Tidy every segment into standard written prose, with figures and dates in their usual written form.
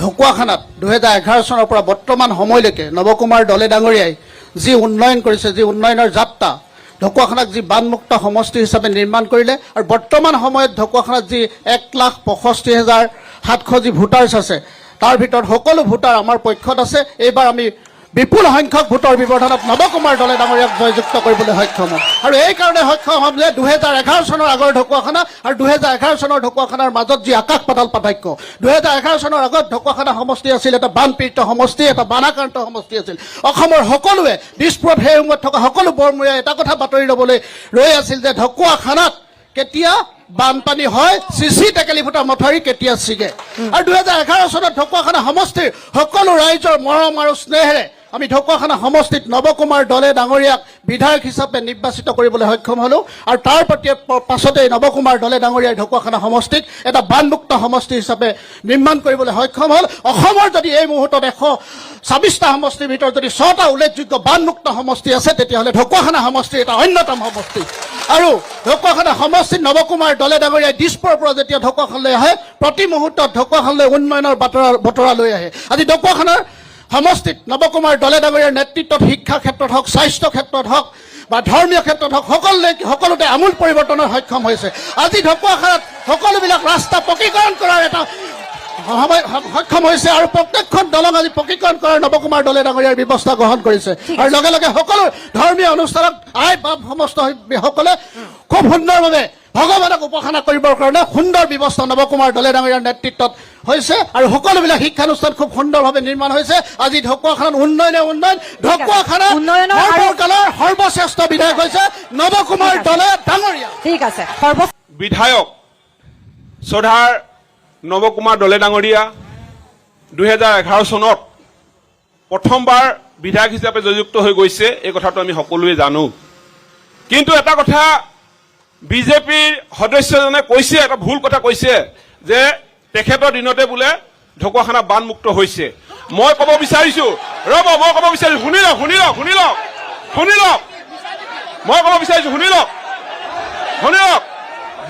ঢকুৱাখানাত 2011 চনৰ পৰা বৰ্তমান সময়লৈকে নৱকুমাৰ দলে ডাঙৰীয়াই যি উন্নয়ন কৰিছে, যি উন্নয়নৰ যাত্ৰা, ঢকুৱাখানাক যি বানমুক্ত সমষ্টি হিচাপে নিৰ্মাণ কৰিলে আৰু বৰ্তমান সময়ত ঢকুৱাখানাত যি 1,65,700 যি ভোটাৰ্ছ আছে, তাৰ ভিতৰত সকলো ভোটাৰ আমাৰ পক্ষত আছে। এইবাৰ আমি বিপুল সংখ্যক ভোটৰ ব্যৱধানত নৱকুমাৰ দলে ডাঙৰীয়াক জয়যুক্ত কৰিবলৈ সক্ষম হ'ম। আৰু এইকাৰণে সক্ষম হ'ম যে 2011 চনৰ আগৰ ঢকুৱাখানা আৰু 2011 চনৰ ঢকুৱাখানাৰ মাজত যি আকাশ পাতাল পাৰ্থক্য। 2011 চনৰ আগত ঢকুৱাখানা সমষ্টি আছিল এটা বানপীড়িত সমষ্টি, এটা বানাক্ৰান্ত সমষ্টি আছিল। অসমৰ সকলোৱে দিছপুৰত সেই সময়ত থকা সকলো বৰমূৰীয়াই এটা কথা বাতৰি ল'বলৈ ৰৈ আছিল যে ঢকুৱাখানাত কেতিয়া বানপানী হয়, চিচি টেকেলি ফুটা মথাউৰি কেতিয়া ছিগে। আৰু 2011 চনত ঢকুৱাখানা সমষ্টিৰ সকলো ৰাইজৰ মৰম আৰু স্নেহেৰে আমি ঢকুৱাখানা সমষ্টিত নৱকুমাৰ দলে ডাঙৰীয়াক বিধায়ক হিচাপে নিৰ্বাচিত কৰিবলৈ সক্ষম হ'লোঁ। আৰু তাৰ পাছতেই নৱকুমাৰ দলে ডাঙৰীয়াই ঢকুৱাখানা সমষ্টিক এটা বানমুক্ত সমষ্টি হিচাপে নিৰ্মাণ কৰিবলৈ সক্ষম হ'ল। অসমৰ যদি এই মুহূৰ্তত 126টা সমষ্টিৰ ভিতৰত যদি 6টা উল্লেখযোগ্য বানমুক্ত সমষ্টি আছে, তেতিয়াহ'লে ঢকুৱাখানা সমষ্টি এটা অন্যতম সমষ্টি। আৰু ঢকুৱাখানা সমষ্টিত নৱকুমাৰ দলে ডাঙৰীয়াই দিছপুৰৰ পৰা যেতিয়া ঢকুৱাখানালৈ আহে, প্ৰতি মুহূৰ্তত ঢকুৱাখানালৈ উন্নয়নৰ বতৰা লৈ আহে। আজি ঢকুৱাখানাৰ সমষ্টিত নৱকুমাৰ দলে ডাঙৰীয়াৰ নেতৃত্বত শিক্ষা ক্ষেত্ৰত হওক, স্বাস্থ্য ক্ষেত্ৰত হওক বা ধৰ্মীয় ক্ষেত্ৰত হওক, সকলোতে আমূল পৰিৱৰ্তনৰ সক্ষম হৈছে। আজি ঢকুৱাখানাত সকলোবিলাক ৰাস্তা পকীকৰণ কৰাৰ এটা সক্ষম হৈছে আৰু প্ৰত্যেকখন দলং আজি পকীকৰণ কৰাৰ নৱকুমাৰ দলে ডাঙৰীয়াৰ ব্যৱস্থা গ্ৰহণ কৰিছে। আৰু লগে লগে সকলো ধৰ্মীয় অনুষ্ঠানত সমস্ত সকলে খুব সুন্দৰভাৱে ভগৱানক উপাসনা কৰিবৰ কাৰণে সুন্দৰ ব্যৱস্থা নৱকুমাৰ দলে ডাঙৰীয়াৰ নেতৃত্বত হৈছে আৰু সকলোবিলাক শিক্ষানুষ্ঠান খুব সুন্দৰভাৱে নিৰ্মাণ হৈছে। আজি ঢকুৱাখানাত উন্নয়ন ঢকুৱাখানা কালৰ সৰ্বশ্ৰেষ্ঠ বিধায়ক হৈছে নৱকুমাৰ দলে ডাঙৰীয়া। ঠিক আছে, বিধায়ক শ্ৰদ্ধাৰ নৱকুমাৰ দলে ডাঙৰীয়া 2011 চনত প্ৰথমবাৰ বিধায়ক হিচাপে জয়যুক্ত হৈ গৈছে, এই কথাটো আমি সকলোৱে জানো। কিন্তু এটা কথা বিজেপিৰ সদস্যজনে কৈছে, এটা ভুল কথা কৈছে যে তেখেতৰ দিনতে বোলে ঢকুৱাখানা বানমুক্ত হৈছে। মই ক'ব বিচাৰিছো, ৰ'ব, মই ক'ব বিচাৰিছো, শুনি লওক মই ক'ব বিচাৰিছো, শুনি লওক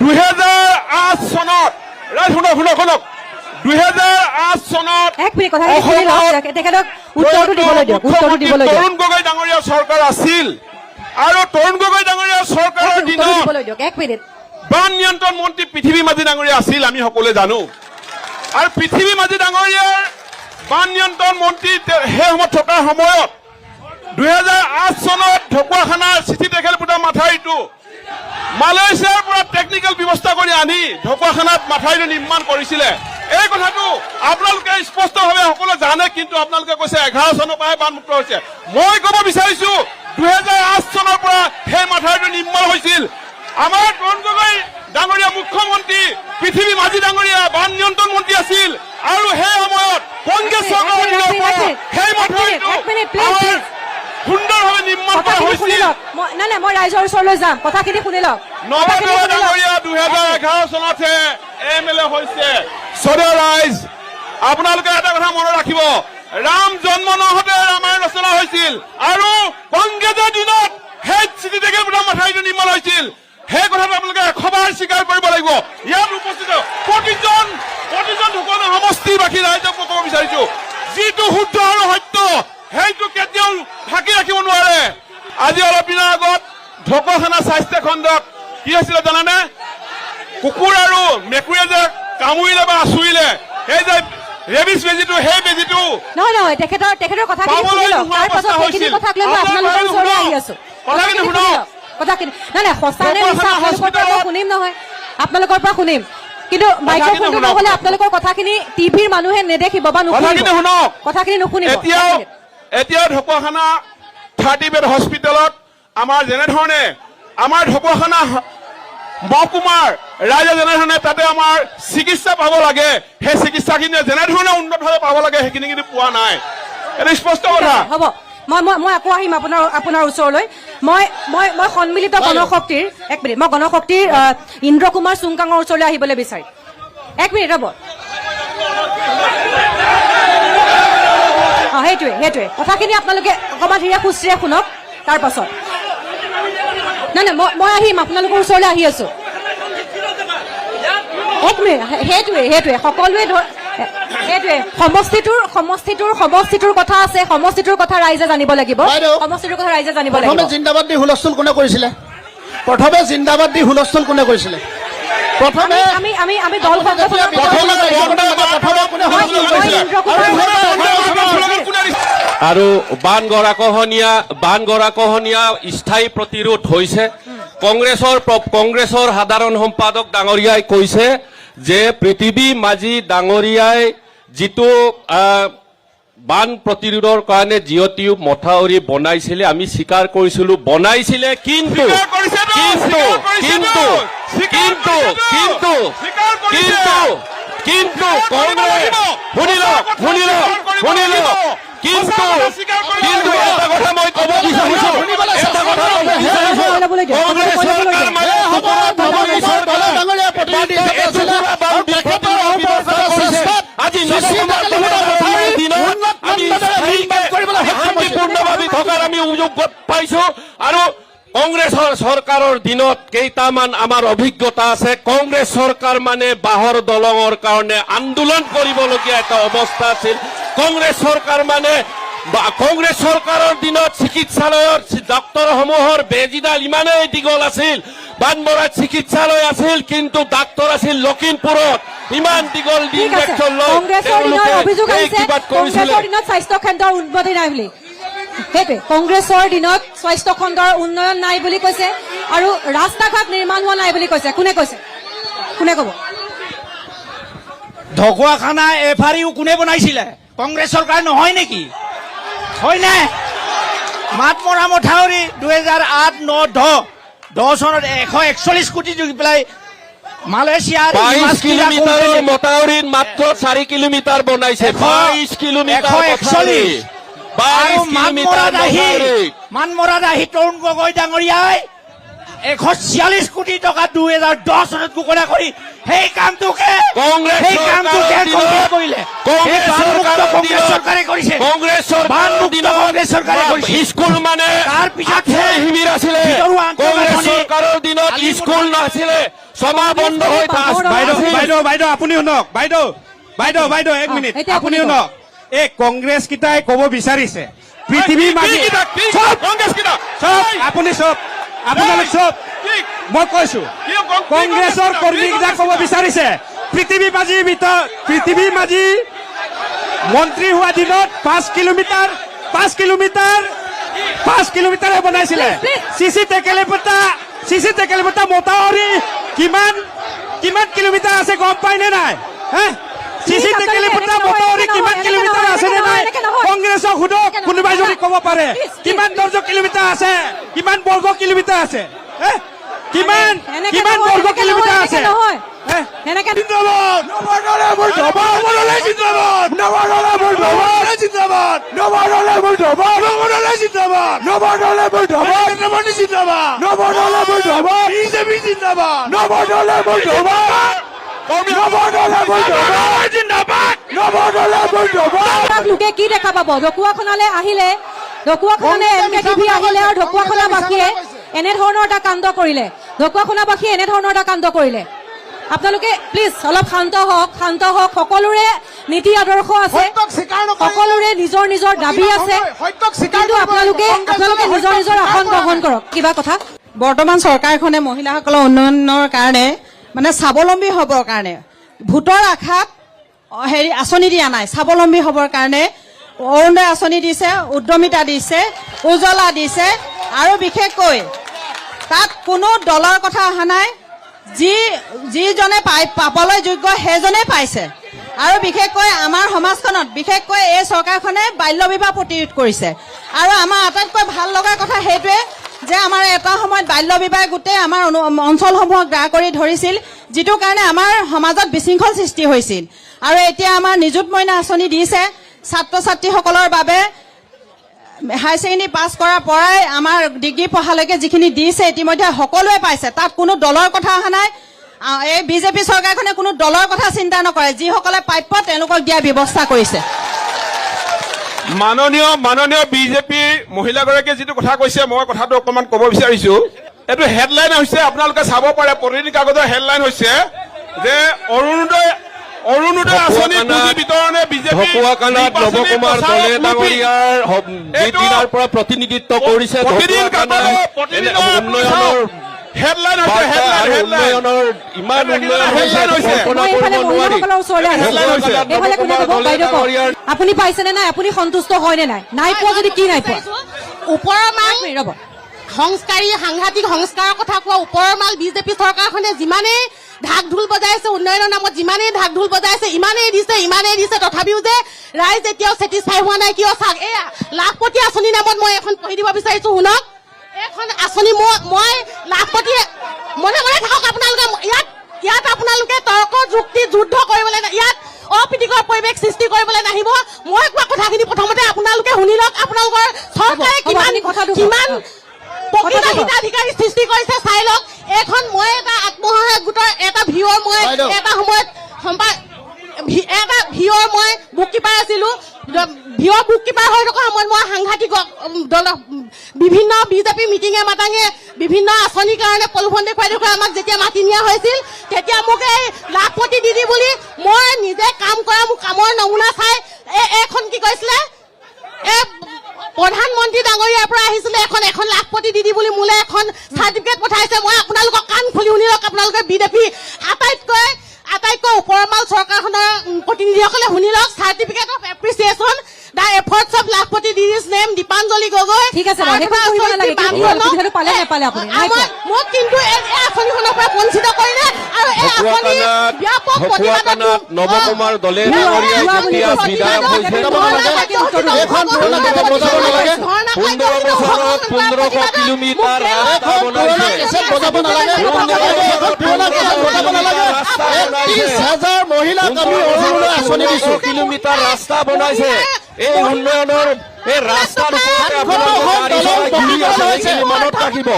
2008 চনত 2008 চনত তৰুণ গগৈ ডাঙৰীয়াৰ চৰকাৰ আছিল আৰু তৰুণ গগৈ ডাঙৰীয়াৰ চৰকাৰৰ দিনত বান নিয়ন্ত্ৰণ মন্ত্ৰী পৃথিৱী মাঝি ডাঙৰীয়া আছিল, আমি সকলোৱে জানো। আৰু পৃথিৱী মাঝি ডাঙৰীয়াৰ বান নিয়ন্ত্ৰণ মন্ত্ৰী সেই সময়ত থকাৰ সময়ত 2008 চনত ঢকুৱাখানাৰ চিঠি টেকেলি ফুটা মাথাউৰিটো মালয়েছিয়াৰ পৰা টেকনিকেল ব্যৱস্থা কৰি আনি ঢকুৱাখানাত মাথাউৰিটো নিৰ্মাণ কৰিছিলে। এই কথাটো আপোনালোকে স্পষ্টভাৱে সকলোৱে জানে, কিন্তু আপোনালোকে কৈছে 11 চনৰ পৰাহে বানমুক্ত হৈছে। মই ক'ব বিচাৰিছো 2008 চনৰ পৰা সেই মাথাউৰিটো নিৰ্মাণ হৈছিল। আমাৰ তৰুণ গগৈ ডাঙৰীয়া মুখ্যমন্ত্ৰী, পৃথিৱী মাঝি ডাঙৰীয়া বান নিয়ন্ত্ৰণ মন্ত্ৰী আছিল আৰু সেই সময়ত কংগ্ৰেছ চৰকাৰৰ দিনৰ পৰা সেই মাথাউৰিটো সুন্দৰভাৱে নিৰ্মাণ কৰা হৈছিল। মই ৰাইজৰ ওচৰলৈ যাম, কথাখিনি শুনি লওক। নৱকুমাৰ ডাঙৰীয়া 2011 চনতহে MLA হৈছে। শ্ৰদ্ধেয় ৰাইজ, আপোনালোকে এটা কথা মনত ৰাখিব, ৰাম জন্ম নহওঁতে ৰামায়ণ ৰচনা হৈছিল আৰু কংগ্ৰেছৰ দিনত সেই চিঠি টেকেলি ফুটা মাথাউৰিটো নিৰ্মাণ হৈছিল। সেই কথাটো আপোনালোকে 100 বাৰ স্বীকাৰ কৰিব লাগিব। ইয়াত উপস্থিত প্ৰতিজন ঢকুৱাখানা সমষ্টিবাসী ৰাইজক ক'ব বিচাৰিছো, যিটো শুদ্ধ আৰু সত্য সেইটো কেতিয়াও ঢাকি ৰাখিব নোৱাৰে। আজি অলপ দিনৰ আগত ঢকুৱাখানা স্বাস্থ্য খণ্ডত কি হৈছিলে জানানে? কুকুৰ আৰু মেকুৰীয়ে যে কামুৰিলে বা আচুৰিলে, সেই যে ৰেবিছ বেজীটো, সেই বেজীটো নহয় তেখেতৰ কথাখিনি শুনি লওক। তাৰ পাছত সেইখিনি কথাক লৈ মই আপোনালোকৰ ওচৰলৈ আহি আছো। কথাখিনি শুনক। কথাখিনি সঁচা নে মিছা আপোনালোকৰ পৰা শুনিম নহয়, আপোনালোকৰ পৰা শুনিম, কিন্তু মাইক্ৰফোনটো নহ'লে আপোনালোকৰ কথাখিনি টিভিৰ মানুহে নেদেখিব বা নুশুনিব। কথাখিনি নুশুনিব। এতিয়াও ঢকুৱাখানা 30 বেড হস্পিটেলত আমাৰ যেনেধৰণে আমাৰ ঢকুৱাখানা মহকুমাৰ ৰাইজে যেনেধৰণে তাতে আমাৰ চিকিৎসা পাব লাগে, সেই চিকিৎসাখিনি যেনেধৰণে উন্নতভাৱে পাব লাগে সেইখিনি কিন্তু পোৱা নাই। এইটো স্পষ্ট কথা। হ'ব, মই আকৌ আহিম আপোনাৰ ওচৰলৈ। মই সন্মিলিত গণশক্তিৰ মই গণশক্তিৰ ইন্দ্ৰ কুমাৰ চুংকাঙৰ ওচৰলৈ আহিবলৈ বিচাৰিম। 1 মিনিট ৰ'ব। সেইটোৱে কথাখিনি আপোনালোকে অকণমান ধীৰে সুস্থিৰে শুনক। তাৰ পাছত মই আহিম, আপোনালোকৰ ওচৰলৈ আহি আছো। 1 মিনিট। সেইটোৱে সকলোৱে সেইটোৱে সমষ্টিটোৰ কথা আছে, সমষ্টিটোৰ কথা ৰাইজে জানিব লাগিব, বাইদেউ, সমষ্টিটোৰ কথা ৰাইজে জানিব প্ৰথমে লাগিব। জিন্দাবাদ দি হুলস্থুল কোনে কৰিছিলে? প্ৰথমে জিন্দাবাদ দি হুলস্থুল কোনে কৰিছিলে? প্ৰথমে আমি দল সংগঠনৰ আৰু বান গৰাখহনীয়া স্থায়ী প্ৰতিৰোধ হৈছে। কংগ্ৰেছৰ সাধাৰণ সম্পাদক ডাঙৰীয়াই কৈছে যে পৃথিৱী মাজী ডাঙৰীয়াই যিটো বান প্ৰতিৰোধৰ কাৰণে জিঅ' টিউব মথাউৰি বনাইছিলে, আমি স্বীকাৰ কৰিছিলো বনাইছিলে, কিন্তু এটা কথা মই ক'ব বিচাৰিছো, আজি শান্তিপূৰ্ণভাৱে থকাৰ আমি সুযোগ পাইছো। আৰু কংগ্ৰেছৰ চৰকাৰৰ দিনত কেইটামান আমাৰ অভিজ্ঞতা আছে। কংগ্ৰেছ চৰকাৰ মানে বাঁহৰ দলঙৰ কাৰণে আন্দোলন কৰিবলগীয়া এটা অৱস্থা আছিল। কংগ্ৰেছ চৰকাৰৰ দিনত চিকিৎসালয়ৰ ডাক্তৰসমূহৰ বেজীডাল ইমানেই দীঘল আছিল, বানমৰাত চিকিৎসালয় আছিল, কিন্তু ডাক্তৰ আছিল লখিমপুৰত। ইমান দীঘল ইনজেকচন লৈ কংগ্ৰেছৰ দিনৰ অভিযোগ আহিছে কংগ্ৰেছৰ দিনত স্বাস্থ্য কেন্দ্ৰৰ উন্নতি নাই বুলি। সেইটোৱে কংগ্ৰেছৰ দিনত স্বাস্থ্য খণ্ডৰ উন্নয়ন নাই বুলি কৈছে আৰু ৰাস্তা ঘাট নিৰ্মাণ হোৱা নাই বুলি কৈছে। কোনে কৈছে? কোনে ক'ব? ঢকুৱাখানা এফআৰইউ কোনে বনাইছিলে? কংগ্ৰেছ চৰকাৰ নহয় নেকি? হয়নে? মাতমৰা মথাউৰি 2008-9-10 চনত 141 কোটি দি পেলাই মালয়েছিয়াৰ 22 কিলোমিটাৰৰ মথাউৰিত মাত্ৰ 4 কিলোমিটাৰ বনাইছে। 22 কিলোমিটাৰ মথাউৰি, 22 কিলোমিটাৰ মথাউৰি। মানমৰাত আহি তৰুণ গগৈ ডাঙৰীয়াই 146 কোটি টকা 2010 চনত ঘোষণা কৰি সেই কামটোকে কংগ্ৰেছ কৰিলে। কংগ্ৰেছ চৰকাৰে কৰিছে। কংগ্ৰেছ চৰকাৰে কৰিছে। স্কুল মানে তাৰ পিছত শিবিৰ আছিলে। কংগ্ৰেছ চৰকাৰৰ দিনত স্কুল নাছিলে, সভা বন্ধ হৈ বাইদেউ আপুনি শুনক, বাইদেউ 1 মিনিট আপুনি শুনক। এই কংগ্ৰেছ কেইটাই ক'ব বিচাৰিছে পৃথিৱী মাজী আপুনি আপোনালোক চব মই কৈছো, কংগ্ৰেছৰ কৰ্মীকেইটা ক'ব বিচাৰিছে পৃথিৱী মাজী মন্ত্ৰী হোৱা দিনত 5 কিলোমিটাৰে বনাইছিলে। চিচি টেকেলিপতা মথাউৰি কিমান কিলোমিটাৰ আছে গম পাই নে নাই? চিচি টেকেলিপতা মথাউৰি কিমান কিলোমিটাৰ আছে নে নাই? কংগ্ৰেছক সোধক, কোনোবাই যদি ক'ব পাৰে কিমান বৰ্গ কিলোমিটাৰ আছে, কিমান বৰ্গ কিলোমিটাৰ আছে, কিমান বৰ্গ কিলোমিটাৰ আছে? লোকে কি দেখা পাব? ঢকুৱাখানালৈ আহিলে MKTV আহিলে আৰু ঢকুৱাখানাবাসীয়ে এনেধৰণৰ এটা কাণ্ড কৰিলে। আপোনালোকে প্লিজ অলপ শান্ত হওক। সকলোৰে নীতি আদৰ্শ আছে, সকলোৰে নিজৰ দাবী আছে, কিন্তু আপোনালোকে নিজৰ আসন গ্ৰহণ কৰক। কিবা কথা বৰ্তমান চৰকাৰখনে মহিলাসকলৰ উন্নয়নৰ কাৰণে মানে স্বাৱলম্বী হ'বৰ কাৰণে ভোটৰ আশাত আঁচনি দিয়া নাই। স্বাৱলম্বী হ'বৰ কাৰণে অৰুণোদয় আঁচনি দিছে, উদ্যমিতা দিছে, উজ্জ্বলা দিছে, আৰু বিশেষকৈ তাত কোনো দলৰ কথা অহা নাই। যিজনে পাবলৈ যোগ্য সেইজনে পাইছে। আৰু বিশেষকৈ আমাৰ সমাজখনত বিশেষকৈ এই চৰকাৰখনে বাল্য বিবাহ প্ৰতিৰোধ কৰিছে। আৰু আমাৰ আটাইতকৈ ভাল লগা কথা সেইটোৱে যে আমাৰ এটা সময়ত বাল্য বিবাহে গোটেই আমাৰ অঞ্চলসমূহক গ্ৰাস কৰি ধৰিছিল, যিটো কাৰণে আমাৰ সমাজত বিশৃংখল সৃষ্টি হৈছিল। আৰু এতিয়া আমাৰ নিযুত মইনা আঁচনি দিছে ছাত্ৰ ছাত্ৰীসকলৰ বাবে। হাই ছেকেণ্ডেৰী পাছ কৰাৰ পৰাই আমাৰ ডিগ্ৰী পঢ়ালৈকে যিখিনি দিছে ইতিমধ্যে সকলোৱে পাইছে। তাত কোনো দলৰ কথা অহা নাই। এই বিজেপি চৰকাৰখনে কোনো দলৰ কথা চিন্তা নকৰে, যিসকলে প্ৰাপ্য তেওঁলোকক দিয়াৰ ব্যৱস্থা কৰিছে। মাননীয় বিজেপি মহিলাগৰাকীয়ে যিটো কথা কৈছে, মই কথাটো অকণমান ক'ব বিচাৰিছো। এইটো হেডলাইন হৈছে, আপোনালোকে চাব পাৰে প্ৰতিদিন কাগজৰ হেডলাইন হৈছে যে অৰুণোদয় আঁচনি পুঁজি বিতৰণে বিজেপি ঢকুৱাখানাত নৱকুমাৰ দলে ডাঙৰীয়াৰ যিদিনাৰ পৰা প্ৰতিনিধিত্ব কৰিছে উন্নয়নৰ হেডলাইন হৈছে উন্নয়নৰ ইমান উন্নয়ন হৈছে কল্পনা মই কৰিব এইফালে নোৱাৰি। মহিলাসকলৰ ওচৰলৈ আহিছো। এইফালে কোনে ক'ব? বাইদেউ কওক। আপুনি পাইছেনে নাই? আপুনি সন্তুষ্ট হয়নে নাই? নাই পোৱা যদি কি নাই পোৱা? ওপৰৰ মাল ৰ'ব, সংস্কাৰী সাংঘাতিক সংস্কাৰৰ কথা কোৱা ওপৰৰ মাল বিজেপি চৰকাৰখনে যিমানেই ঢাক ঢোল বজাইছে উন্নয়নৰ নামত যিমানেই ঢাক ঢোল বজাইছে ইমানেই দিছে তথাপিও যে ৰাইজ এতিয়াও ছেটিছফাই হোৱা নাই কিয় চাওক এয়া লাখপতি আঁচনিৰ নামত মই এখন পঢ়ি দিব বিচাৰিছো শুনক এখন আঁচনি মই লাখপতি মনে মনে থাকক আপোনালোকে ইয়াত আপোনালোকে তৰ্ক যুক্তি যুদ্ধ কৰিবলৈ ইয়াত অপ্ৰীতিকৰ পৰিৱেশ সৃষ্টি কৰিবলৈ নাহিব মই কোৱা কথাখিনি প্ৰথমতে আপোনালোকে শুনি লওক আপোনালোকৰ চৰকাৰে কিমান হিতাধিকাৰী সৃষ্টি কৰিছে চাই লওক এখন মই এটা আত্মসহায়ক গোটৰ এটা ভিঅ'ৰ মই এটা সময়ত এটা ভিঅ'ৰ মই বুক কিপাৰ আছিলো ভিঅ' বুক কিপাৰ হৈ থকা সময়ত মই সাংঘাতিক বিভিন্ন বিজেপি মিটিঙে মাতাঙে বিভিন্ন আঁচনিৰ কাৰণে প্ৰলোভন দেখুৱাই আমাক যেতিয়া মাতি নিয়া হৈছিল তেতিয়া মোক এই লাখপতি দিদি বুলি মই নিজে কাম কৰা মোৰ কামৰ নমুনা চাই এখন কি কৈছিলে প্ৰধানমন্ত্ৰী ডাঙৰীয়াৰ পৰা আহিছিলে এখন লাখপতি দিদি বুলি মোলৈ এখন চাৰ্টিফিকেট পঠাইছে মই আপোনালোকক কাণ খুলি শুনি লওক আপোনালোকে বিজেপি আটাইতকৈ ওপৰৰ মাল চৰকাৰখনৰ প্ৰতিনিধিসকলে শুনি লওক certificate of appreciation the efforts of Lakhpati Didis name Dipanjali Gogoi ঠিক আছে বাৰু, সেইখন পঢ়িব নালাগে। সুবিধাটো পালে নেপালে আপুনি? নাই পোৱা। মোক কিন্তু এই আঁচনিখনৰ পৰা বঞ্চিত কৰিলে আৰু এই আঁচনি ব্যাপক ঢকুৱাখানাত নৱকুমাৰ দলে ডাঙৰীয়াই যেতিয়া বিধায়ক হৈছে 15 বছৰত 1500 কিলোমিটাৰ ৰাস্তা বনাইছে। 30,000 মহিলাক আমি অৰুণোদয় আঁচনি দিছো। কিলোমিটাৰ ৰাস্তা বনাইছে। এই উন্নয়নৰ এই ৰাস্তাৰ ওপৰতে আপোনালোকে গাড়ী চলাই ঘূৰি আছে, সেইখিনি মনত ৰাখিব।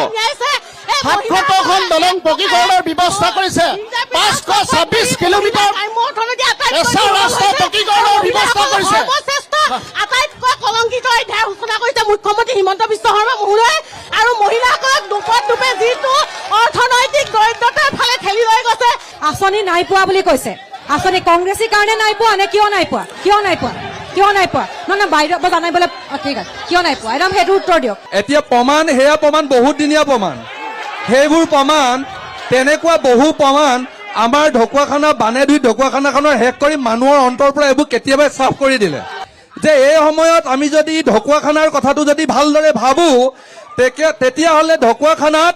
700খন দলং পকীকৰণৰ ব্যৱস্থা কৰিছে। 526 কিলোমিটাৰ কেঁচা ৰাস্তা পকীকৰণৰ ব্যৱস্থা কৰিছে। আটাইতকৈ কলংকিত অধ্যায় ঘোষণা কৰিছে মুখ্যমন্ত্ৰী হিমন্ত বিশ্ব শৰ্মা মহোদয় আৰু মহিলাসকলক দুপে যিটো অৰ্থনৈতিক দৰিদ্ৰতাৰ ফালে ঠেলি লৈ গৈছে। আঁচনি নাই পোৱা বুলি কৈছে। আঁচনি কংগ্ৰেছীৰ কাৰণে নাই পোৱা নে কিয় নাই পোৱা? নহয় বাইদেউ জানিবলৈ ঠিক আছে, কিয় নাই পোৱা একদম সেইটো উত্তৰ দিয়ক। এতিয়া প্ৰমাণ সেয়া প্ৰমাণ বহুত দিনীয়া প্ৰমাণ সেইবোৰ প্ৰমাণ তেনেকুৱা বহু প্ৰমাণ আমাৰ ঢকুৱাখানা বানে ধুই ঢকুৱাখানাখনৰ শেষ কৰি মানুহৰ অন্তৰ পৰা এইবোৰ কেতিয়াবাই চাফ কৰি দিলে যে এই সময়ত আমি যদি ঢকুৱাখানাৰ কথাটো যদি ভালদৰে ভাবো তেতিয়াহ'লে ঢকুৱাখানাত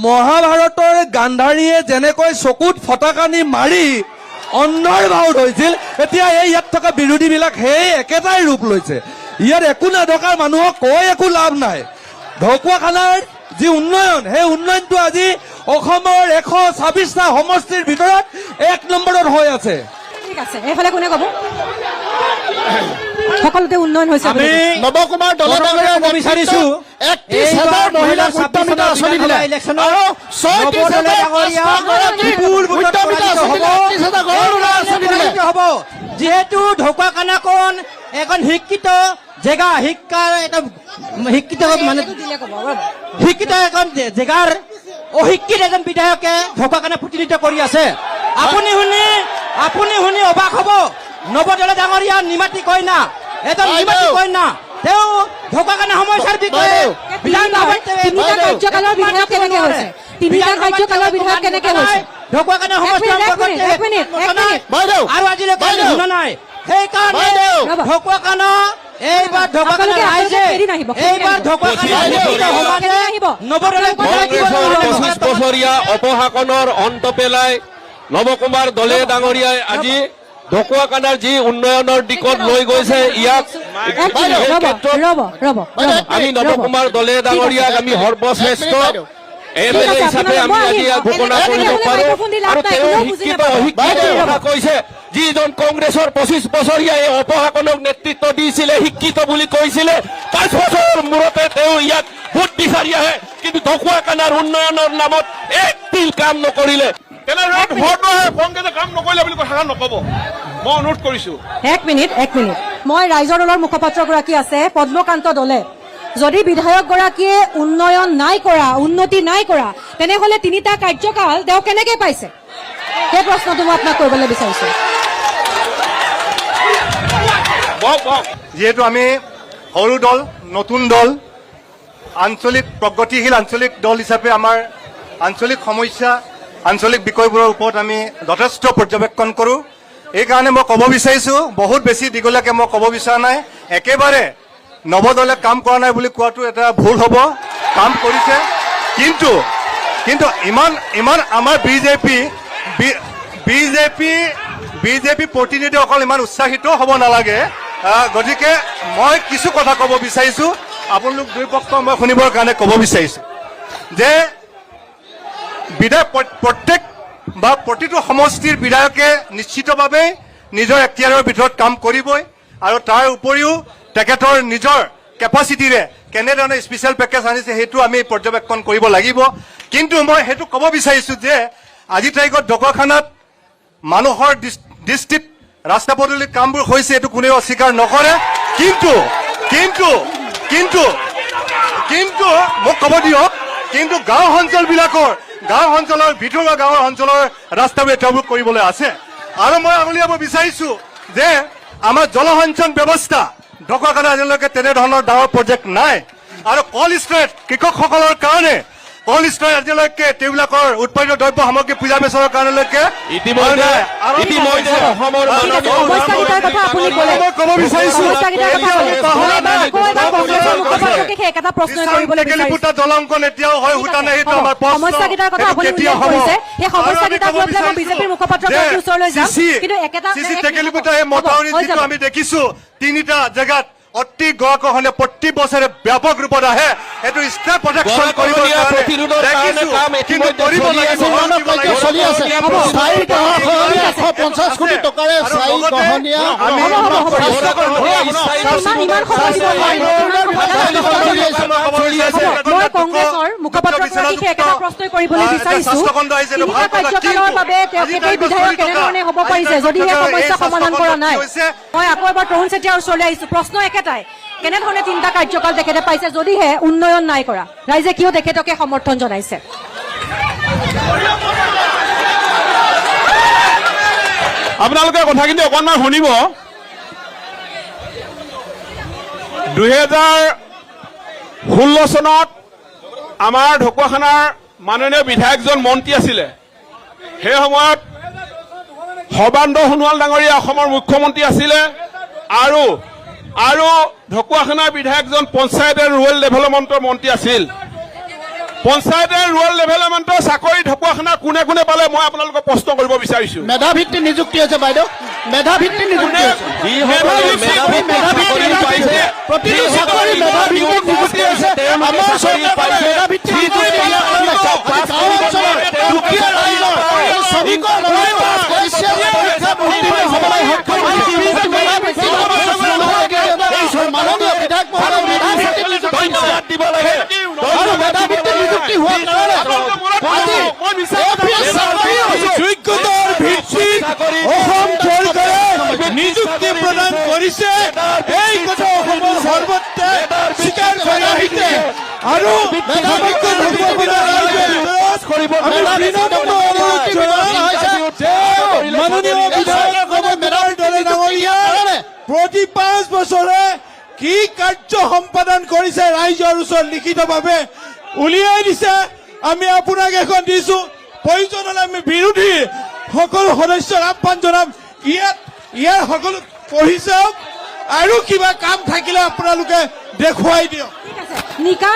মহাভাৰতৰ গান্ধাৰীয়ে যেনেকৈ চকুত ফটাকানি মাৰি অন্নৰ ভাও ধৰিছিল এতিয়া এই ইয়াত থকা বিৰোধীবিলাক সেই একেটাই ৰূপ লৈছে। ইয়াত একো নেদকাৰ মানুহক কৈ একো লাভ নাই। ঢকুৱাখানাৰ যি উন্নয়ন সেই উন্নয়নটো আজি অসমৰ 126টা সমষ্টিৰ ভিতৰত 1 নম্বৰত হৈ আছে। ঠিক আছে, এইফালে কোনে ক'ব? সকলোতে উন্নয়ন হৈছে। আমি নৱকুমাৰ দলে ডাঙৰীয়াৰ বিচাৰিছো 31,000 মহিলাক উদ্যমিতা আঁচনি দিলে আৰু 36,000 হ'ব যিহেতু ঢকুৱাখানাখন এখন শিক্ষিত জেগা শিক্ষাৰ এটা শিক্ষিত মানে শিক্ষিত এখন জেগাৰ অশিক্ষিত এজন বিধায়কে ঢকুৱাখানা প্ৰতিনিধিত্ব কৰি আছে। আপুনি শুনি অবাক হ'ব নৱদলে ডাঙৰীয়া নিমাতী কইনা এজন নিমাতী কইনা তেওঁ ঢকুৱাখানা সমস্যাৰ বিষয়ে তিনিটা কাৰ্যকালৰ বিধায়ক কেনেকে হৈছে? ঢকুৱাখানা সমস্যাৰ আৰু আজিলৈকে শুনা নাই। সেইকাৰণে ঢকুৱাখানা এইবাৰ ঢকুৱাখানা ৰাইজে এইবাৰ ঢকুৱাখানা নৱদলে 25 বছৰীয়া অপশাসনৰ অন্ত পেলাই নৱকুমাৰ দলে ডাঙৰীয়াই আজি ঢকুৱাখানাৰ যি উন্নয়নৰ দিশত লৈ গৈছে ইয়াক আমি নৱকুমাৰ দলে ডাঙৰীয়াক আমি সৰ্বশ্ৰেষ্ঠ এমএলএ হিচাপে আমি আজি ইয়াক ঘোষণা কৰিব পাৰো। আৰু তেওঁ শিক্ষিত অশিক্ষিত কথা কৈছে যিজন কংগ্ৰেছৰ 25 বছৰীয়া এই অপশাসনক নেতৃত্ব দিছিলে শিক্ষিত বুলি কৈছিলে 5 বছৰৰ মূৰতে তেওঁ ইয়াক ভোট বিচাৰি আহে কিন্তু ঢকুৱাখানাৰ উন্নয়নৰ নামত এক তিল কাম নকৰিলে। তেনেদৰে ভোট নহয় কংগ্ৰেছে কাম নকৰিলে বুলি কথা নক'ব, মই অনুৰোধ কৰিছো। এক মিনিট মই ৰাইজৰ দলৰ মুখপাত্ৰগৰাকী আছে পদ্মকান্ত দলে। যদি বিধায়কগৰাকীয়ে উন্নয়ন নাই কৰা উন্নতি নাই কৰা তেনেহ'লে 3টা কাৰ্যকাল তেওঁ কেনেকে পাইছে সেই প্ৰশ্নটো মই আপোনাক কৰিবলৈ বিচাৰিছো। কওক যিহেতু আমি সৰু দল নতুন দল আঞ্চলিক প্ৰগতিশীল আঞ্চলিক দল হিচাপে আমাৰ আঞ্চলিক সমস্যা আঞ্চলিক বিষয়বোৰৰ ওপৰত আমি যথেষ্ট পৰ্যবেক্ষণ কৰোঁ এইকাৰণে মই ক'ব বিচাৰিছোঁ বহুত বেছি দীঘলীয়াকৈ মই ক'ব বিচৰা নাই একেবাৰে নৱদলে কাম কৰা নাই বুলি কোৱাটো এটা ভুল হ'ব কাম কৰিছে কিন্তু ইমান আমাৰ বিজেপি প্ৰতিনিধিসকল ইমান উৎসাহিত হ'ব নালাগে গতিকে মই কিছু কথা ক'ব বিচাৰিছোঁ আপোনালোক দুই পক্ষ মই শুনিবৰ কাৰণে ক'ব বিচাৰিছোঁ যে প্ৰত্যেক বা প্ৰতিটো সমষ্টিৰ বিধায়কে নিশ্চিতভাৱে নিজৰ এখতিয়াৰৰ ভিতৰত কাম কৰিবই আৰু তাৰ উপৰিও তেখেতৰ নিজৰ কেপাচিটিৰে কেনেধৰণে স্পেচিয়েল পেকেজ আনিছে সেইটো আমি পৰ্যবেক্ষণ কৰিব লাগিব কিন্তু মই সেইটো ক'ব বিচাৰিছোঁ যে আজি তাৰিখত ঢকুৱাখানাত মানুহৰ দৃষ্টিত ৰাস্তা পদূলিৰ কামবোৰ হৈছে এইটো কোনেও অস্বীকাৰ নকৰে কিন্তু মোক ক'ব দিয়ক কিন্তু গাঁও অঞ্চলৰ ভিতৰুৱা গাঁৱৰ অঞ্চলৰ ৰাস্তাবোৰ এতিয়াও কৰিবলৈ আছে আৰু মই আঙুলিয়াব বিচাৰিছোঁ যে আমাৰ জলসঞ্চন ব্যৱস্থা ঢকুৱাখানা আজিলৈকে তেনেধৰণৰ ডাঙৰ প্ৰজেক্ট নাই আৰু কল ষ্ট্ৰেট কৃষকসকলৰ কাৰণে কল ষ্ট্ৰেট আজিলৈকে তেওঁবিলাকৰ উৎপাদিত দ্ৰব্য সামগ্ৰী পূজা বেচৰ কাৰণলৈকে ইতিমধ্যে অসমৰ সমস্যাকেইটাৰ কথা আপুনি ক'লে। ক'ব বিচাৰিছোঁ একেটা প্ৰশ্ন কৰিবলৈ বিচাৰিছোঁ। দলংখন এতিয়াও হয় উঠা নাই সেইটো আমাৰ প্ৰশ্ন সমস্যাকেইটাৰ কথা আপুনি উল্লেখ কৰিছে সেই সমস্যাকেইটাক লৈ পেলাই মই বিজেপিৰ মুখপাত্ৰগৰাকীৰ ওচৰলৈ যাম কিন্তু একেটা টেকেলিপুটা এই মথাউৰি যিটো আমি দেখিছোঁ তিনিটা জেগাত অতি গৰাকহনীয়া প্ৰতি বছৰে ব্যাপক ৰূপত আহে এইটো ষ্টেপ প্ৰটেকশ্যন কৰিব কিন্তু কৰিব লাগিব চলি আছে স্থায়ী গৰাকহনীয়া 150 কোটি টকাৰে স্থায়ী গৰাকহনীয়া মই কংগ্ৰেছৰ মুখপাত্ৰগৰাকীক একেটা প্ৰশ্নই কৰিবলৈ বিচাৰিছোঁ তিনিটা কাৰ্যকালৰ বাবে তেখেতৰ বিধায়ক কেনেধৰণে হ'ব পাৰিছে যদি সেই সমস্যা সমাধান কৰা নাই মই আকৌ এবাৰ তৰুণ চেতিয়াৰ ওচৰলৈ আহিছোঁ প্ৰশ্ন একেটাই কেনেধৰণে তিনিটা কাৰ্যকাল তেখেতে পাইছে যদিহে উন্নয়ন নাই কৰা ৰাইজে কিয় তেখেতকে সমৰ্থন জনাইছে আপোনালোকে কথাখিনি অকণমান শুনিব 2016 চনত আমাৰ ঢকুৱাখানাৰ মাননীয় বিধায়কজন মন্ত্ৰী আছিলে সেই সময়ত সৰ্বানন্দ সোণোৱাল ডাঙৰীয়া অসমৰ মুখ্যমন্ত্ৰী আছিলে আৰু ঢকুৱাখানাৰ বিধায়কজন পঞ্চায়ত এণ্ড ৰুৰেল ডেভেলপমেণ্টৰ মন্ত্ৰী আছিল পঞ্চায়ত এণ্ড ৰুৰেল ডেভেলপমেণ্টৰ চাকৰি ঢকুৱাখানাৰ কোনে কোনে পালে মই আপোনালোকক প্ৰশ্ন কৰিব বিচাৰিছোঁ মেধাভিত্তিক নিযুক্তি হৈছে বাইদেউ মেধাভিত্তিক নিযুক্তি প্ৰতিটো চাকৰি মেধাভিত্তিক নিযুক্তি হৈছে আমাৰ চৰকাৰে মেধাভিত্তিক নিযুক্তি গাঁও অঞ্চলৰ দুখীয়া ৰাইজৰ শ্ৰমিকৰ পৰীক্ষা উত্তীৰ্ণ হ'বলৈ সক্ষম মাননীয় বিধায়ক মহোদয় মেধাভিত্তিক নিযুক্তি দিব লাগে আৰু মেধাভিত্তিক নিযুক্তি হোৱাৰ কাৰণে যোগ্যতাৰ ভিত্তিত অসম চৰকাৰে নিযুক্তি প্ৰদান কৰিছে এই কথা অসমৰ সৰ্বত্ৰে স্বীকাৰ কৰি আহিছে আৰু মাননীয় বিধায়ক প্ৰতি 5 বছৰে কি কাৰ্য সম্পাদন কৰিছে ৰাইজৰ ওচৰত লিখিতভাৱে উলিয়াই দিছে আমি আপোনাক এখন দিছো প্ৰয়োজন হলে আমি বিৰোধী সকলো সদস্যক আহ্বান জনাম ইয়াৰ সকলো পঢ়ি চাওক আৰু কিবা কাম থাকিলে আপোনালোকে দেখুৱাই দিয়ক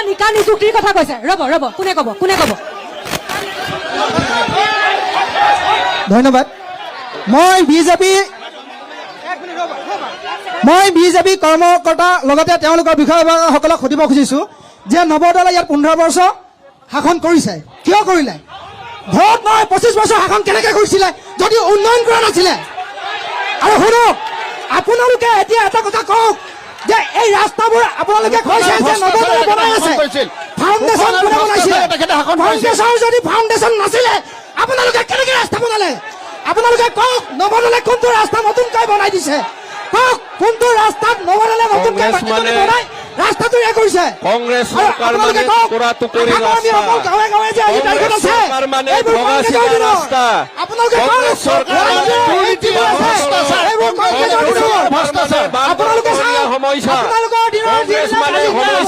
নিকা নিযুক্তিৰ কথা কৈছে ৰ'ব কোনে ক'ব ধন্যবাদ মই বিজেপি কৰ্মকৰ্তা লগতে তেওঁলোকৰ বিষয়াসকলক সুধিব খুজিছোঁ যে নৱদলে ইয়াত 15 বৰ্ষ শাসন কৰিছে কিয় কৰিলে ভোট নহয় 25 বছৰ শাসন কেনেকৈ কৰিছিলে যদি উন্নয়ন কৰা নাছিলে আৰু শুনক আপোনালোকে এতিয়া এটা কথা কওক যে এই ৰাস্তাবোৰ আপোনালোকে কৈছে যে নৱদলে বনাই আছে ফাউণ্ডেশ্যন কোনে বনাইছিলে ফাউণ্ডেশ্যন যদি ফাউণ্ডেশ্যন নাছিলে আপোনালোকে কেনেকৈ ৰাস্তা বনালে আপোনালোকে কওক নৱদলে কোনটো ৰাস্তা নতুনকৈ বনাই দিছে কওক কোনটো ৰাস্তাত নৱদলে নতুনকৈ বনাই ৰাস্তাটো কৰিছে কংগ্ৰেছ চৰকাৰ মানে কৰাটো কৰি গাঁৱে গাঁৱে যে আজি তাৰিখত আছে আপোনালোকে সমস্যা আপোনালোকৰ দিনৰ কংগ্ৰেছ মানে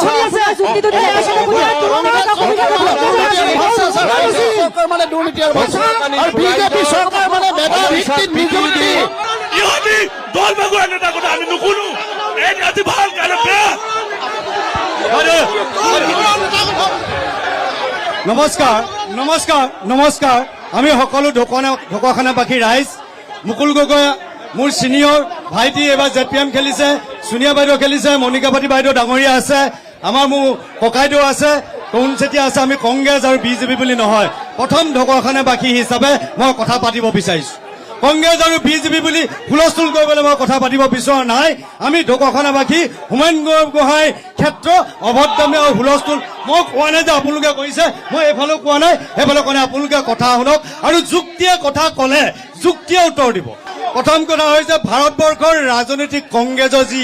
সমস্যা যুক্তিটো দিলে চৰকাৰ মানে দুৰ্নীতি আৰু বিজেপি চৰকাৰ মানে মেধা ভিত্তিত নিযুক্তি। ইহঁতি দল বেগুৱা নেতা কথা আমি নুশুনো এই আজি ভাল কাৰণে বেয়া নমস্কাৰ নমস্কাৰ নমস্কাৰ আমি সকলো ঢকুৱাখানাবাসী ৰাইজ মুকুল গগৈ মোৰ ছিনিয়ৰ ভাইটি এইবাৰ ZPM খেলিছে, সোনিয়া বাইদেউ খেলিছে, মণিকা পাতি বাইদেউ ডাঙৰীয়া আছে, আমাৰ মোৰ ককাইদেউ আছে, তৰুণ চেতিয়া আছে। আমি কংগ্ৰেছ আৰু বিজেপি বুলি নহয়, প্ৰথম ঢকুৱাখানাবাসী হিচাপে মই কথা পাতিব বিচাৰিছোঁ। কংগ্ৰেছ আৰু বিজেপি বুলি হুলস্থুল কৰিবলৈ মই কথা পাতিব বিচৰা নাই। আমি ঢকুৱাখানাবাসী হুমায়ুন গোহাঁইৰ ক্ষেত্ৰ অভদ্ৰামী আৰু হুলস্থুল মই কোৱা নাই যে আপোনালোকে কৰিছে, মই এইফালেও কোৱা নাই সেইফালে কোৱা নাই। আপোনালোকে কথা শুনক আৰু যুক্তিয়ে কথা ক'লে যুক্তিয়ে উত্তৰ দিব। প্ৰথম কথা হৈছে ভাৰতবৰ্ষৰ ৰাজনৈতিক কংগ্ৰেছৰ যি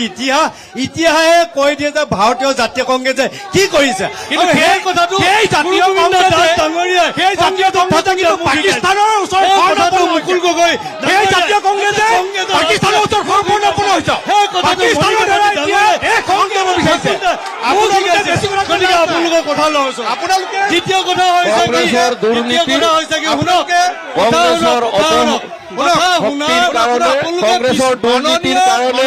ইতিহাসে কৈ দিয়ে যে ভাৰতীয় জাতীয় কংগ্ৰেছে কি কৰিছে। কিন্তু সেই কথাটো পাকিস্তানৰ ওচৰত মুকুল গগৈ সেই জাতীয় কংগ্ৰেছে পাকিস্তানৰ ওচৰত সম্পূৰ্ণপূৰ্ণ হৈছে। আপোনালোকৰ কথা লৈছো। দ্বিতীয় কথা হৈছে কি শুনক, কংগ্ৰেছৰ কংগ্ৰেছৰ দুৰ্নীতিৰ কাৰণে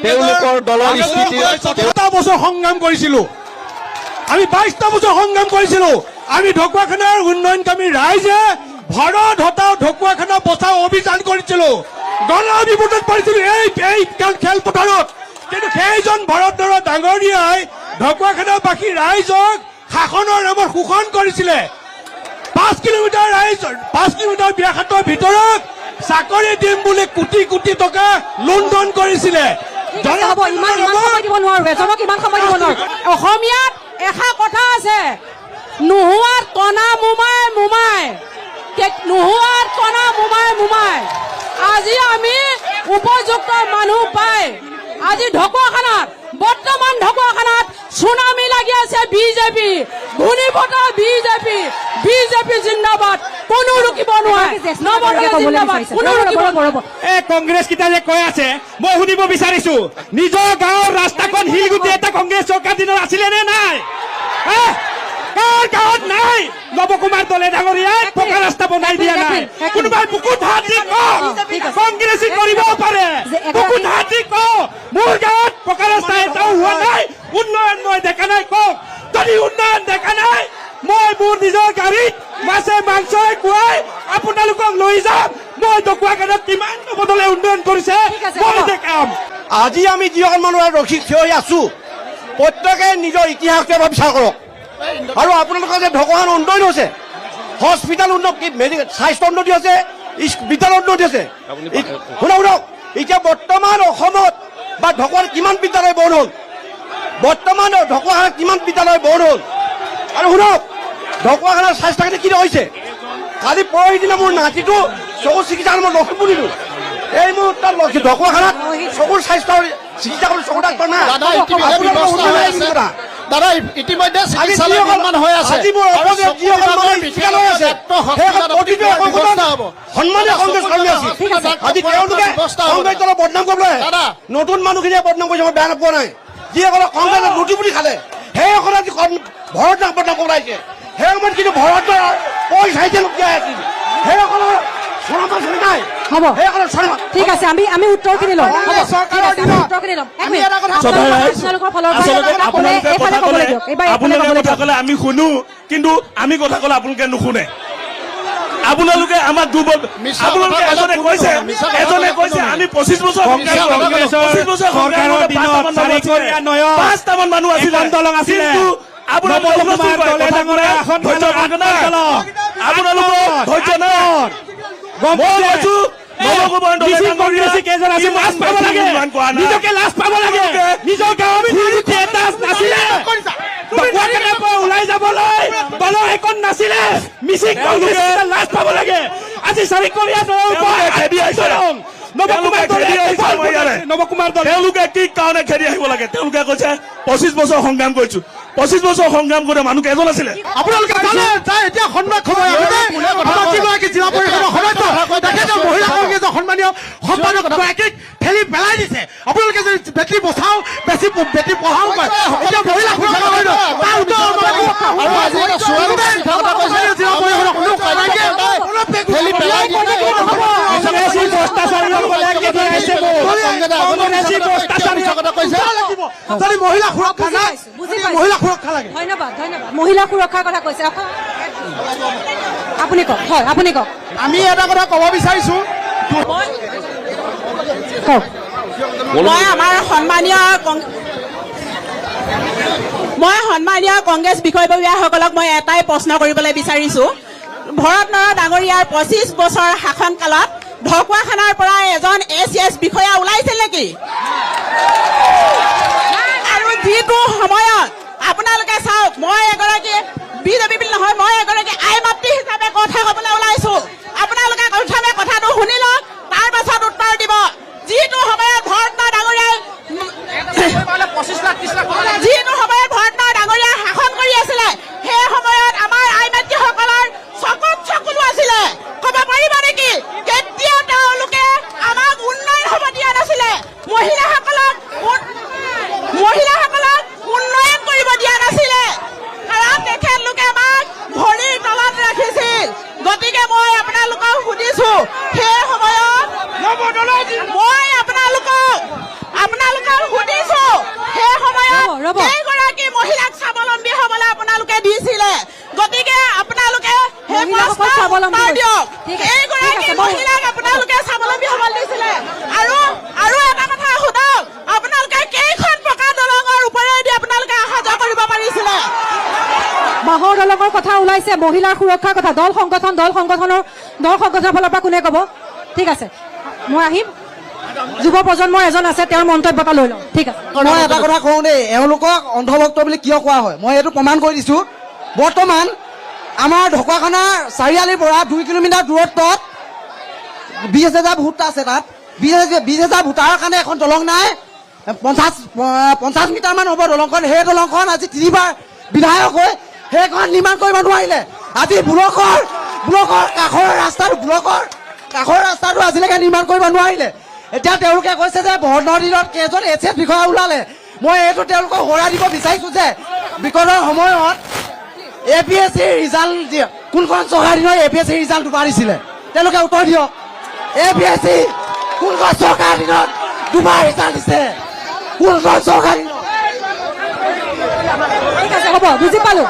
তেওঁলোকৰ দলৰ স্থিতি 17টা বছৰ সংগ্ৰাম কৰিছিলো, আমি 22টা বছৰ সংগ্ৰাম কৰিছিলো। আমি ঢকুৱাখানাৰ উন্নয়নকামী ৰাইজে ভাৰত হটাও ঢকুৱাখানা বচাও অভিযান কৰিছিলো, গণ বিপদত পৰিছিলো এই খেলপথাৰত। কিন্তু সেইজন ভৰতদাস ডাঙৰীয়াই ঢকুৱাখানাবাসী ৰাইজক শাসনৰ নামত শোষণ কৰিছিলে। 5 কিলোমিটাৰ ৰাইজ 5 কিলোমিটাৰ ব্যাসাতৰ ভিতৰত চাকৰি দিম বুলি কোটি কোটি টকা লুণ্ঠন কৰিছিলে। হ'ব, ইমান সময় দিব নোৱাৰো, এজনক ইমান সময় দিব নোৱাৰো। অসমীয়াত এষাৰ কথা আছে, নোহোৱাত কণা মোমাই মোমাই, নোহোৱাত কণা মোমাই মোমাই। আজি আমি উপযুক্ত মানুহ পাই আজি ঢকুৱাখানাত, বৰ্তমান ঢকুৱাখানাত সুনামি লাগি আছে বিজেপি, ঘূৰ্ণীবতাহ বিজেপি, বিজেপি জিন্দাবাদ, কোনো ৰুকিব নোৱাৰে। এই কংগ্ৰেছ কেইটা যে কৈ আছে মই শুনিব বিচাৰিছো, নিজৰ গাঁৱৰ ৰাস্তাখন শিলগুটি এটা কংগ্ৰেছ চৰকাৰ দিনত আছিলে নে নাই? কাৰ গাঁৱত নাই? নৱকুমাৰ দলে ডাঙৰীয়াই পকা ৰাস্তা বনাই দিয়া নাই। কোনোবাই বুকুত হাত দি কংগ্ৰেছী কৰিব পাৰে, বুকুত হাত দি মোৰ গাঁৱত পকা ৰাস্তা এটাও হোৱা নাই, উন্নয়ন মই দেখা নাই। কওক যদি উন্নয়ন দেখা নাই, মই মোৰ নিজৰ গাড়ীত মাছে মাংসই খুৱাই আপোনালোকক লৈ যাম। মই ঢকুৱাখানাত কিমান বদলে উন্নয়ন কৰিছে মই দেখাম। আজি আমি যিসকল মানুহ ৰখি থিয় হৈ আছো, প্ৰত্যেকে নিজৰ ইতিহাসকে বিচাৰ কৰক। আৰু আপোনালোকৰ যে ঢকুৱাখানা উন্নয়ন হৈছে, হস্পিটেল উন্নত, স্বাস্থ্য উন্নতি হৈছে, বিদ্যালয় উন্নতি হৈছে। শুনক এতিয়া বৰ্তমান অসমত বা ঢকুৱাখানাত কিমান বিদ্যালয় বন্ধ হ'ল, বৰ্তমান ঢকুৱাখানাত কিমান বিদ্যালয় বন্ধ হ'ল। আৰু শুনক ঢকুৱাখানাৰ স্বাস্থ্যখিনি কি হৈছে, কালি পৰহি দিনা মোৰ নাতিটো চকুৰ চিকিৎসা মই লখিমপুৰ দিলো। এই মোৰ তাত ঢকুৱাখানাত চকুৰ স্বাস্থ্যৰ চিকিৎসা কৰি চকুৰ ডাক্তৰ নাই। দাদা ইতিমধ্যে চিকিৎসালয় নিৰ্মাণ হৈ আছে, বদনাম কৰিবলৈ নতুন মানুহখিনিয়ে বদনাম কৰিছে, মই বেয়া নোপোৱা নাই। যিসকলে কংগ্ৰেছে লুটি পুটি খালে সেইসকলে আজি ভৰতদাস বদনাম কৰাইছে। সেই সময়ত কিন্তু ভৰতদাস পইচাইছে লুকিয়াই আছিল, সেইসকলৰ নাই। হ'ব, ঠিক আছে, আমি উত্তৰখিনি ল'ম। উত্তৰখিনি ল'ম। আপোনালোকে কথা ক'লে আমি শুনো, কিন্তু আমি কথা ক'লে আপোনালোকে নুশুনে। আপোনালোকে আমাৰ আপোনালোকে এজনে কৈছে আমি 25 বছৰ 5টামান মানুহ আছিলে, কিন্তু আপোনালোকৰ ধৈৰ্য নাই। নিজকে লাজ পাব লাগে, নিজৰ গাঁৱত ওলাই যাবলৈ দলৰ একন নাছিলে, মিচিং লাজ পাব লাগে। আজি চাৰিকলীয়া নৱকুমাৰ তেওঁলোকে কি কাৰণে খেদি আহিব লাগে? তেওঁলোকে কৈছে 25 বছৰ সংগ্ৰাম কৰিছো, 25 বছৰ সংগ্ৰাম কৰোতে মানুহ কেইজন আছিলে? আপোনালোকে এতিয়া জিলা পৰিষদৰ সদস্য মহিলা কংগ্ৰেছৰ সন্মানীয় সম্পাদক গৰাকীক ঠেলি পেলাই দিছে। আপোনালোকে যদি বেটী বচাওঁ বেছি বেটি পঢ়াওঁ কয় এতিয়া মহিলা সুৰক্ষা কৰি দিওঁ তাৰ উত্তৰ আৰু আজি এটা চোৰাংচোৱা মিছা কথা কৈছে। ঠেলি পেলাই দিয়ে নে এইটো হ'ব? কংগ্ৰেছী ভ্ৰষ্টাচাৰীসকলে কেতিয়াইছে কংগ্ৰেছী ভ্ৰষ্টাচাৰী মিছা কথা কৈছে। যদি মহিলা সুৰক্ষা নাই বুজি পাইছো। মহিলা সুৰক্ষা লাগে ধন্যবাদ ধন্যবাদ মহিলা সুৰক্ষাৰ কথা কৈছে আপুনি কওক হয় আপুনি কওক আমি এটা কথা ক'ব বিচাৰিছোঁ কওক মই আমাৰ সন্মানীয় কংগ্ৰেছ বিষয়ববীয়াসকলক মই এটাই প্ৰশ্ন কৰিবলৈ বিচাৰিছো ভৰত নৰহ ডাঙৰীয়াৰ 25 বছৰ শাসন কালত ঢকুৱাখানাৰ পৰা এজন ACS বিষয়া ওলাইছিল নেকি আৰু যিটো সময়ত আপোনালোকে চাওক মই এগৰাকী বিজেপি বুলি নহয় মই এগৰাকী আই মাতৃ হিচাপে কথা ক'বলৈ ওলাইছো আপোনালোকে প্ৰথমে কথাটো শুনি লওক তাৰ পাছত উত্তৰ দিব যিটো সময়ত ভৰতনাথ ডাঙৰীয়াই শাসন কৰি আছিলে সেই সময়ত আমাৰ আই মাতৃসকলৰ চকুত চকুলো আছিলে ক'ব পাৰিবা নেকি কেতিয়াও তেওঁলোকে আমাক উন্নয়ন হ'ব দিয়া নাছিলে মহিলাসকলক উন্নয়ন কৰিব দিয়া নাছিলে কাৰণ তেখেতলোকে আমাক ভৰিৰ তলত ৰাখিছিল গতিকে মই আপোনালোকক সুধিছো সেই সময়ত মই আপোনালোকক সুধিছো সেই সময়ত ৰ'ব। কেইগৰাকী মহিলাক স্বাৱলম্বী হ'বলৈ আপোনালোকে দিছিলে গতিকে আপোনালোকে সেই মহিলাসকল প্ৰশ্নৰ স্বাৱলম্বী উত্তৰ দিয়ক ঠিক আছে, কেইগৰাকী ঠিক আছে, মই- মহিলাক আপোনালোকে স্বাৱলম্বী হ'বলৈ দিছিলে আৰু এটা কথা সোধক আপোনালোকে কেইখন পকা দলঙৰ ওপৰেদি আপোনালোকে অহা যোৱা কৰিব পাৰিছিলে বাঁহৰ দলঙৰ কথা ওলাইছে মহিলাৰ সুৰক্ষাৰ কথা দল সংগঠনৰ ফালৰ পৰা কোনে ক'ব ঠিক আছে মই আহিম যুৱ প্ৰজন্মৰ এজন আছে তেওঁৰ মন্তব্য এটা লৈ লওঁ ঠিক আছে মই এটা কথা কওঁ দেই এওঁলোকক অন্ধভক্ত বুলি কিয় কোৱা হয় মই এইটো প্ৰমাণ কৰি দিছো বৰ্তমান আমাৰ ঢকুৱাখানা চাৰিআলিৰ পৰা 2 কিলোমিটাৰ দূৰত্বত 20,000 ভোট আছে তাত 20,000 ভোটাৰৰ কাৰণে এখন দলং নাই 50 মিটাৰমান হ'ব দলংখন সেই দলংখন আজি 3বাৰ বিধায়ক হৈ সেইখন নিৰ্মাণ কৰিব নোৱাৰিলে আজি ব্লকৰ কাষৰ ৰাস্তাটো আজিলৈকে নিৰ্মাণ কৰিব নোৱাৰিলে এতিয়া তেওঁলোকে কৈছে যে ভৰণৰ দিনত কেইজন ACS বিষয়া ওলালে মই এইটো তেওঁলোকক হৰাই দিব বিচাৰিছো যে বিগতৰ সময়ত APSC ৰিজাল্ট কোনখন চৰকাৰ দিনত APSC ৰিজাল্ট দুবাৰ দিছিলে তেওঁলোকে উত্তৰ দিয়ক APSC কোনখন চৰকাৰ দিনত দুবাৰ ৰিজাল্ট দিছে কোনখন চৰকাৰ দিনত ঠিক আছে হ'ব বুজি পালো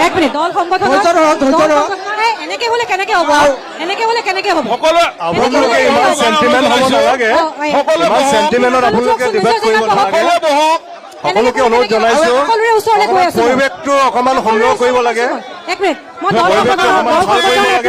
এক মিনিট দল সংগঠনৰ এনেকে হলে কেনেকে হ'ব সকলো আপোনালোকে ইমান চেণ্টিমেণ্ট হ'ব নালাগে ইমান চেণ্টিমেণ্টত আপোনালোকে ডিবেট কৰিব নালাগে সকলোকে অনুৰোধ জনাইছো সকলোৰে ওচৰলৈ গৈ আছো পৰিৱেশটো অকণমান সুন্দৰ কৰিব লাগে এক মিনিট মই দল পৰিৱেশটো অকণমান ভাল কৰিব সংগঠনৰ লাগে